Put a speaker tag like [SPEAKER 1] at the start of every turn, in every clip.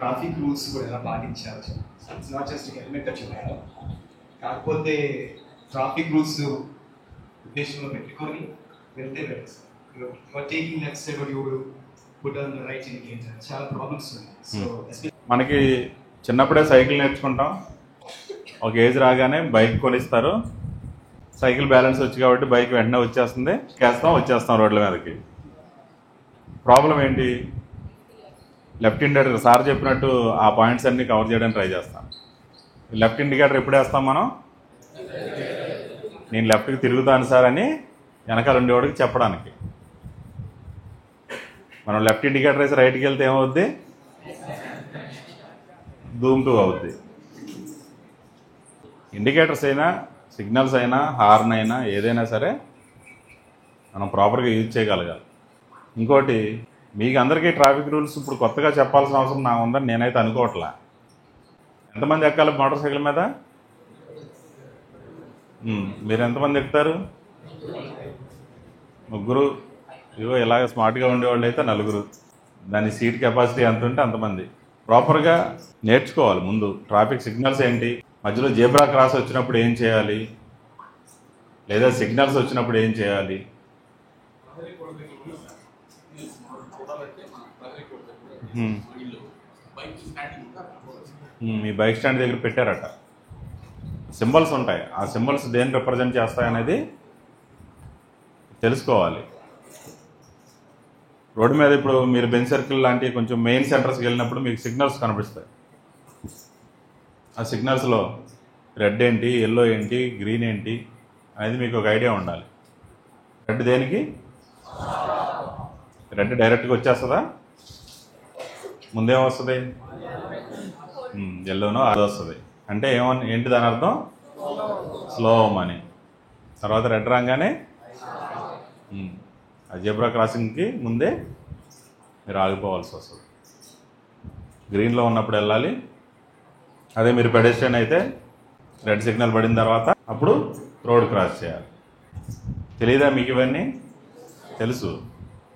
[SPEAKER 1] Traffic rules కూడా ఎలా పాటించాలి. ఇట్స్ నాట్ జస్ట్ హెల్మెట్ వచ్చి కాకపోతే ట్రాఫిక్ రూల్స్ ఉద్దేశంలో పెట్టుకొని వెళ్తే taking next you put on the right indicator చాలా ప్రాబ్లమ్స్ ఉన్నాయి. సో
[SPEAKER 2] మనకి చిన్నప్పుడే సైకిల్ నేర్చుకుంటాం, ఒక ఏజ్ రాగానే బైక్ కొనిస్తారు, సైకిల్ బ్యాలెన్స్ వచ్చి కాబట్టి బైక్ వెంటనే వచ్చేస్తాం రోడ్ల మీదకి. ప్రాబ్లం ఏంటి? లెఫ్ట్ ఇండికేటర్ సార్ చెప్పినట్టు ఆ పాయింట్స్ అన్ని కవర్ చేయడానికి ట్రై చేస్తాం. లెఫ్ట్ ఇండికేటర్ ఎప్పుడు వేస్తాం మనం? నేను లెఫ్ట్కి తిరుగుతాను సార్ అని వెనకాల ఉండేవాడికి చెప్పడానికి. మనం లెఫ్ట్ ఇండికేటర్ వేసి రైట్కి వెళ్తే ఏమవుద్ది? ధూమ్ టూ అవుద్ది. ఇండికేటర్స్ అయినా, సిగ్నల్స్ అయినా, హార్న్ అయినా ఏదైనా సరే మనం ప్రాపర్గా యూజ్ చేయగలగాలి. ఇంకోటి, మీకు అందరికీ ట్రాఫిక్ రూల్స్ ఇప్పుడు కొత్తగా చెప్పాల్సిన అవసరం నాకు ఉందని నేనైతే అనుకోవట్లా. ఎంతమంది ఎక్కాలి మోటార్ సైకిల్ మీద? మీరు ఎంతమంది ఎక్కుతారు? ముగ్గురు. ఇవో ఇలాగ స్మార్ట్గా ఉండేవాళ్ళు అయితే నలుగురు. దాని సీట్ కెపాసిటీ ఎంత ఉంటే అంతమంది. ప్రాపర్గా నేర్చుకోవాలి ముందు. ట్రాఫిక్ సిగ్నల్స్ ఏంటి, మధ్యలో జేబ్రా క్రాస్ వచ్చినప్పుడు ఏం చేయాలి, లేదా సిగ్నల్స్ వచ్చినప్పుడు ఏం చేయాలి. మీ బైక్ స్టాండ్ దగ్గర పెట్టారట, సింబల్స్ ఉంటాయి. ఆ సింబల్స్ దేన్ని రిప్రజెంట్ చేస్తాయనేది తెలుసుకోవాలి. రోడ్డు మీద ఇప్పుడు మీరు బెంచ్ సర్కిల్ లాంటి కొంచెం మెయిన్ సెంటర్స్కి వెళ్ళినప్పుడు మీకు సిగ్నల్స్ కనిపిస్తాయి. ఆ సిగ్నల్స్లో రెడ్ ఏంటి, ఎల్లో ఏంటి, గ్రీన్ ఏంటి అనేది మీకు ఒక ఐడియా ఉండాలి. రెడ్ దేనికి? రెడ్ డైరెక్ట్గా వచ్చేస్తుందా? ముందేమొస్తుంది? ఎల్లోనో అది వస్తుంది. అంటే ఏంటి దాని అర్థం? స్లో అవ్వమని. తర్వాత రెడ్ రాగానే ఆ జెబ్రా క్రాసింగ్కి ముందే మీరు ఆగిపోవాల్సి వస్తుంది. గ్రీన్లో ఉన్నప్పుడు వెళ్ళాలి. అదే మీరు పెడెస్ట్రియన్ అయితే రెడ్ సిగ్నల్ పడిన తర్వాత అప్పుడు రోడ్ క్రాస్ చేయాలి. తెలీదా మీకు ఇవన్నీ? తెలుసు,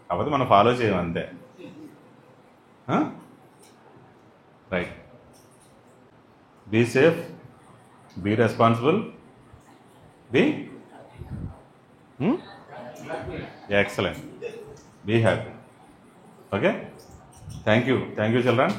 [SPEAKER 2] కాకపోతే మనం ఫాలో చేయం అంతే. Right. Be safe, be responsible, be excellent, be happy. Okay, thank you children.